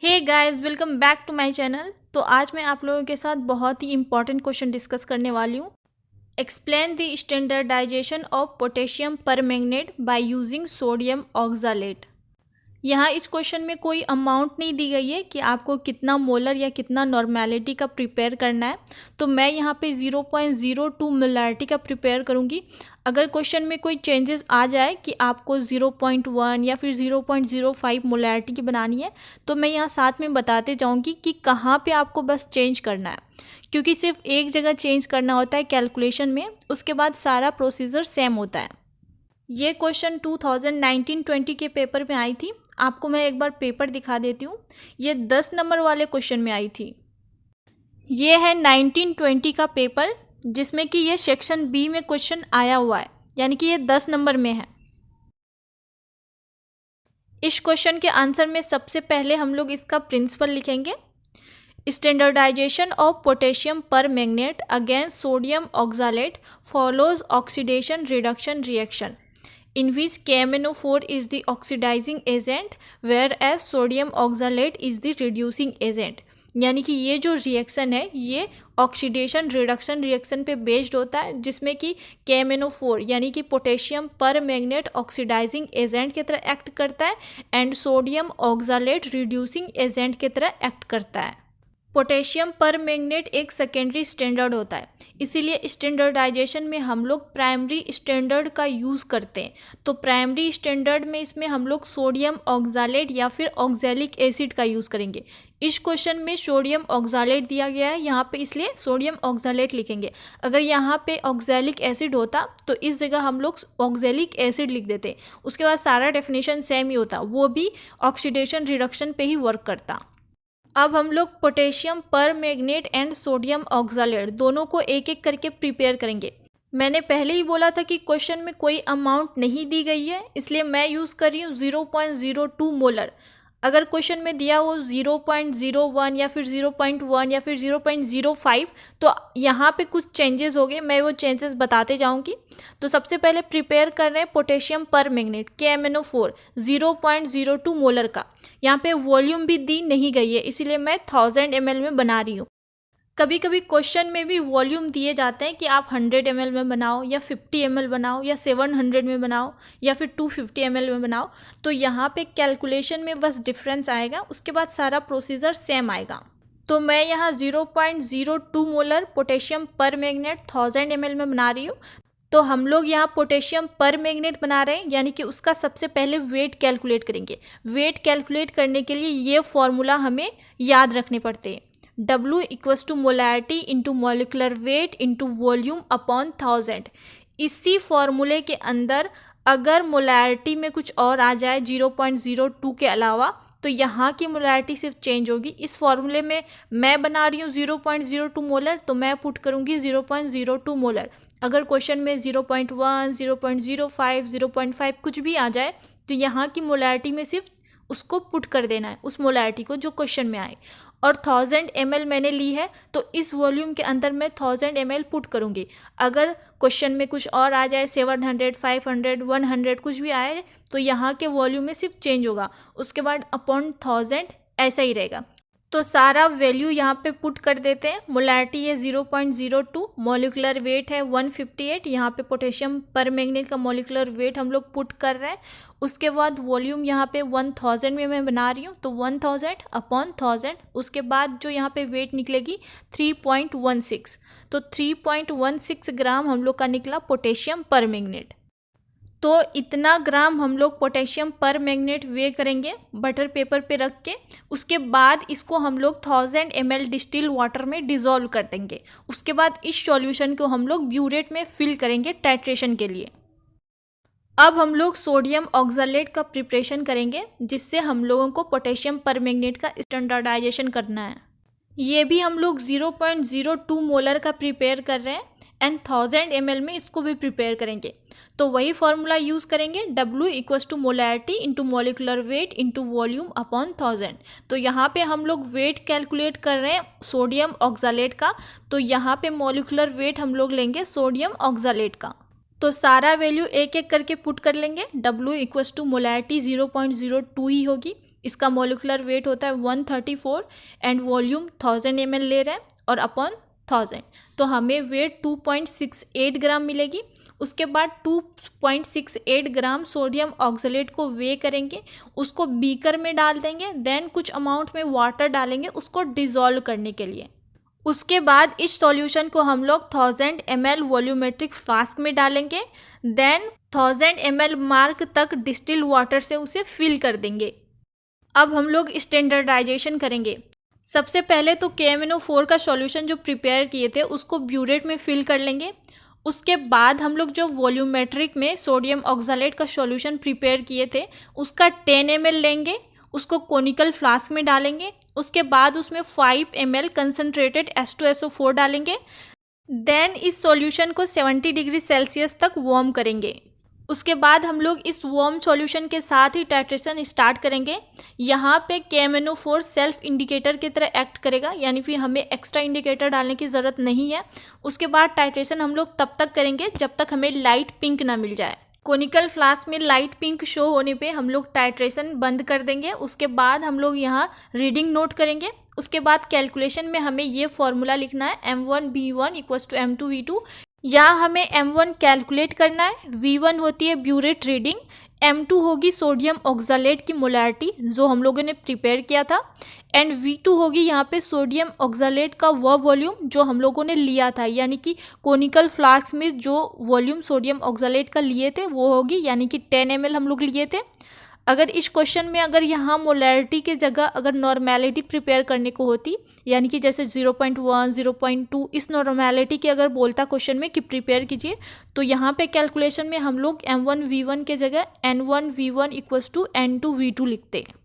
Hey guys, welcome back to my channel. तो आज मैं आप लोगों के साथ बहुत ही इंपॉर्टेंट क्वेश्चन डिस्कस करने वाली हूँ। Explain the standardisation of potassium permanganate by using sodium oxalate. यहाँ इस क्वेश्चन में कोई अमाउंट नहीं दी गई है कि आपको कितना मोलर या कितना नॉर्मेलिटी का प्रिपेयर करना है। तो मैं यहाँ पे 0.02 मोलैरिटी का प्रिपेयर करूँगी। अगर क्वेश्चन में कोई चेंजेस आ जाए कि आपको 0.1 या फिर 0.05 मोलैरिटी की बनानी है, तो मैं यहाँ साथ में बताते जाऊँगी कि कहाँ पे आपको बस चेंज करना है, क्योंकि सिर्फ एक जगह चेंज करना होता है कैलकुलेशन में, उसके बाद सारा प्रोसीजर सेम होता है। ये क्वेश्चन 2019-20 के पेपर में आई थी। आपको मैं एक बार पेपर दिखा देती हूँ। ये 10 नंबर वाले क्वेश्चन में आई थी। ये है 1920 का पेपर, जिसमें कि ये सेक्शन बी में क्वेश्चन आया हुआ है, यानी कि ये 10 नंबर में है। इस क्वेश्चन के आंसर में सबसे पहले हम लोग इसका प्रिंसिपल लिखेंगे। Standardisation of potassium permanganate against sodium oxalate follows oxidation reduction reaction in which KMnO4 is the oxidizing agent whereas sodium oxalate is the reducing agent। यानी कि ये जो रिएक्शन है ये ऑक्सीडेशन रिडक्शन रिएक्शन पे बेस्ड होता है, जिसमें कि KMnO4 यानी कि पोटेशियम परमैंगनेट ऑक्सीडाइजिंग एजेंट की तरह एक्ट करता है and sodium oxalate reducing agent की तरह एक्ट करता है। पोटेशियम परमैंगनेट एक सेकेंडरी स्टैंडर्ड होता है, इसीलिए स्टैंडर्डाइजेशन में हम लोग प्राइमरी स्टैंडर्ड का यूज़ करते हैं। तो प्राइमरी स्टैंडर्ड में इसमें हम लोग सोडियम ऑक्सालेट या फिर ऑक्सैलिक एसिड का यूज़ करेंगे। इस क्वेश्चन में सोडियम ऑक्सालेट दिया गया है यहाँ पे, इसलिए सोडियम ऑक्सालेट लिखेंगे। अगर यहाँ पे ऑक्सैलिक एसिड होता तो इस जगह हम लोग ऑक्सैलिक एसिड लिख देते, उसके बाद सारा डेफिनेशन सेम ही होता, वो भी ऑक्सीडेशन रिडक्शन पे ही वर्क करता। अब हम लोग potassium permanganate and sodium oxalate दोनों को एक एक करके प्रिपेयर करेंगे। मैंने पहले ही बोला था कि क्वेश्चन में कोई अमाउंट नहीं दी गई है, इसलिए मैं यूज़ कर रही हूँ 0.02 मोलर। अगर क्वेश्चन में दिया हो 0.01 या फिर 0.1 या फिर 0.05, तो यहाँ पे कुछ चेंजेस हो गए, मैं वो चेंजेस बताते जाऊँगी। तो सबसे पहले प्रिपेयर कर रहे हैं पोटेशियम परमैंगनेट KMnO4 0.02 मोलर का। यहाँ पे वॉल्यूम भी दी नहीं गई है, इसीलिए मैं 1000 ml में बना रही हूँ। कभी कभी क्वेश्चन में भी वॉल्यूम दिए जाते हैं कि आप 100 ml में बनाओ या 50 ml बनाओ या 700 में बनाओ या फिर 250 ml में बनाओ। तो यहाँ पे कैलकुलेशन में बस डिफरेंस आएगा, उसके बाद सारा प्रोसीजर सेम आएगा। तो मैं यहाँ 0.02 मोलर पोटेशियम परमैंगनेट 1000 ml में बना रही हूँ। तो हम लोग यहाँ पोटेशियम परमैंगनेट बना रहे हैं, यानी कि उसका सबसे पहले वेट कैलकुलेट करेंगे। वेट कैलकुलेट करने के लिए ये फॉर्मूला हमें याद रखने पड़ते हैं। W equals to molarity into molecular weight into volume upon 1000। इसी फॉर्मूले के अंदर अगर मोलैरिटी में कुछ और आ जाए 0.02 के अलावा, तो यहाँ की मोलैरिटी सिर्फ चेंज होगी। इस फॉर्मूले में मैं बना रही हूँ 0.02 मोलर, तो मैं पुट करूँगी 0.02 मोलर। अगर क्वेश्चन में 0.1, 0.05, 0.5 कुछ भी आ जाए, तो यहाँ की मोलैरिटी में सिर्फ उसको पुट कर देना है, उस मोलैरिटी को जो क्वेश्चन में आए। और 1000 ml मैंने ली है, तो इस वॉल्यूम के अंदर मैं 1000 ml पुट करूँगी। अगर क्वेश्चन में कुछ और आ जाए 700, 500, 100 कुछ भी आए, तो यहाँ के वॉल्यूम में सिर्फ चेंज होगा, उसके बाद अपॉन 1000 ऐसा ही रहेगा। तो सारा वैल्यू यहाँ पे पुट कर देते हैं। मोलैरिटी है 0.02, मॉलिकुलर वेट है 158। यहाँ पे पोटेशियम परमैंगनेट का मॉलिकुलर वेट हम लोग पुट कर रहे हैं। उसके बाद वॉल्यूम यहाँ पे 1000 में मैं बना रही हूँ, तो 1000 अपॉन 1000। उसके बाद जो यहाँ पे वेट निकलेगी 3.16, तो 3.16 ग्राम हम लोग का निकला पोटेशियम परमैंगनेट। तो इतना ग्राम हम लोग पोटेशियम परमैंगनेट वे करेंगे बटर पेपर पे रख के। उसके बाद इसको हम लोग 1000 ml डिस्टिल वाटर में डिज़ोल्व कर देंगे। उसके बाद इस सॉल्यूशन को हम लोग ब्यूरेट में फिल करेंगे टाइट्रेशन के लिए। अब हम लोग सोडियम ऑक्सालेट का प्रिपरेशन करेंगे, जिससे हम लोगों को पोटेशियम परमैंगनेट का स्टैंडर्डाइजेशन करना है। ये भी हम लोग 0.02 मोलर का प्रिपेयर कर रहे हैं एंड 1000 ml में इसको भी प्रिपेयर करेंगे। तो वही फॉर्मूला यूज़ करेंगे, W equals to molarity into molecular weight into volume upon 1000। तो यहाँ पे हम लोग वेट कैलकुलेट कर रहे हैं सोडियम ऑक्सालेट का, तो यहाँ पे मॉलिकुलर वेट हम लोग लेंगे सोडियम ऑक्सालेट का। तो सारा वैल्यू एक एक करके पुट कर लेंगे। W इक्वल्स टू मोलैरिटी 0.02 ही होगी, इसका मोलिकुलर वेट होता है 134 एंड वॉल्यूम 1000 ml ले रहे हैं और अपॉन 1000, तो हमें वेट 2.68 ग्राम मिलेगी। उसके बाद 2.68 ग्राम सोडियम ऑक्सलेट को वे करेंगे, उसको बीकर में डाल देंगे, देन कुछ अमाउंट में वाटर डालेंगे उसको डिज़ोल्व करने के लिए। उसके बाद इस सॉल्यूशन को हम लोग 1000 ml वॉल्यूमेट्रिक फ्लास्क में डालेंगे, देन 1000 ml मार्क तक डिस्टिल वाटर से उसे फिल कर देंगे। अब हम लोग स्टैंडर्डाइजेशन करेंगे। सबसे पहले तो KMnO4 का सॉल्यूशन जो प्रिपेयर किए थे उसको ब्यूरेट में फिल कर लेंगे। उसके बाद हम लोग जो वॉल्यूमेट्रिक में सोडियम ऑक्सलेट का सॉल्यूशन प्रिपेयर किए थे उसका 10 ml लेंगे, उसको कोनिकल फ्लास्क में डालेंगे। उसके बाद उसमें 5 ml कंसनट्रेटेड H2SO4 डालेंगे, देन इस सॉल्यूशन को 70 डिग्री सेल्सियस तक वार्म करेंगे। उसके बाद हम लोग इस वार्म सॉल्यूशन के साथ ही टाइट्रेशन स्टार्ट करेंगे। यहाँ पे KMnO4 सेल्फ इंडिकेटर की तरह एक्ट करेगा, यानी फिर हमें एक्स्ट्रा इंडिकेटर डालने की ज़रूरत नहीं है। उसके बाद टाइट्रेशन हम लोग तब तक करेंगे जब तक हमें लाइट पिंक ना मिल जाए। कोनिकल फ्लास्क में लाइट पिंक शो होने पे हम लोग टाइट्रेशन बंद कर देंगे। उसके बाद हम लोग यहाँ रीडिंग नोट करेंगे। उसके बाद कैलकुलेशन में हमें ये फॉर्मूला लिखना है M1B1 = M2V2। यहाँ हमें M1 कैलकुलेट करना है, V1 होती है ब्यूरेट रीडिंग, M2 होगी सोडियम ऑक्सलेट की मोलैरिटी जो हम लोगों ने प्रिपेयर किया था, एंड V2 होगी यहाँ पे सोडियम ऑक्सलेट का वह वॉल्यूम जो हम लोगों ने लिया था, यानी कि कोनिकल फ्लास्क में जो वॉल्यूम सोडियम ऑक्सलेट का लिए थे वो होगी, यानी कि 10 ml हम लोग लिए थे। अगर इस क्वेश्चन में अगर यहाँ मोलैरिटी के जगह अगर नॉर्मेलिटी प्रिपेयर करने को होती, यानी कि जैसे 0.1 0.2 इस नॉर्मेलिटी की अगर बोलता क्वेश्चन में कि प्रिपेयर कीजिए, तो यहाँ पे कैलकुलेशन में हम लोग M1V1 के जगह N1V1 = N2V2 लिखते हैं।